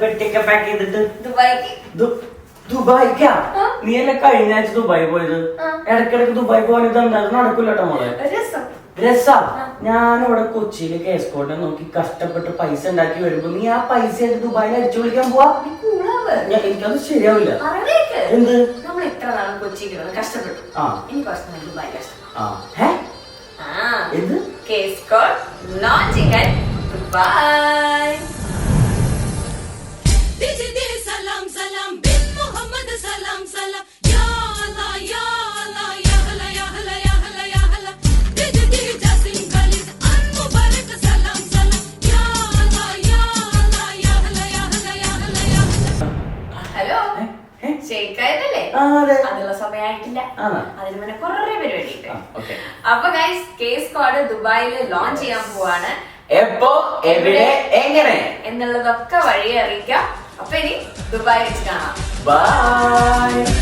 പെട്ടിയൊക്കെ പാക്ക് ചെയ്തിട്ട് ദുബായിക്ക്. ദുബായിക്കാ? നീ എന്നെ കഴിഞ്ഞ ആഴ്ച ദുബായി പോയത്. ഇടക്കിടക്ക് ദുബായി പോകാൻ ഇതെന്തായാലും നടക്കൂല കേട്ടോ മോളെ. രസാ. ഞാനിവിടെ കൊച്ചിയില് കേസ്കോട്ടെ നോക്കി കഷ്ടപ്പെട്ട് പൈസ ഉണ്ടാക്കി വരുമ്പോ നീ ആ പൈസ ആയിട്ട് ദുബായിൽ അടിച്ചു വിളിക്കാൻ പോവാ? എനിക്കത് ശരിയാവില്ല. എന്ത്? നമ്മൾ എത്ര നാളും കൊച്ചിയിൽ കഷ്ടപ്പെട്ടു. ഇനി കുറച്ച് നാൾ ദുബായ് കഷ്ടപ്പെട്ടു. എന്ത്? കേസ്കോട്ട് ലോഞ്ചിങ് അറ്റ് ദുബായ്. സലാം സലാം ബിൻ മുഹമ്മദ് സലാം സലാം യാ അല്ലാ യാ അല്ലാ യാ ഹല യാ ഹല യാ ഹല യാ ഹല ദിജി ജാസിം ഖാലിദ് അൻ മുബാരക സലാം സലാം യാ അല്ലാ യാ അല്ലാ യാ ഹല യാ ഹല യാ ഹല യാ ഹലോ ഷെയ്ക്കായതല്ലേ? അതിനുള്ള സമയമായിട്ടില്ല. അതിന് മുന്നേ കുറെ പരിപാടി ഉണ്ട്. അപ്പൊ ഗൈസ് കേസ്കോട്ട് ദുബായില് ലോഞ്ച് ചെയ്യാൻ പോവാണ്. എപ്പോ, എവിടെ, എങ്ങനെ എന്നുള്ളതൊക്കെ വഴി അറിയിക്കാം. അപ്പൊ ഇനി ദുബായ് വെച്ച് കാണാം. ബൈ.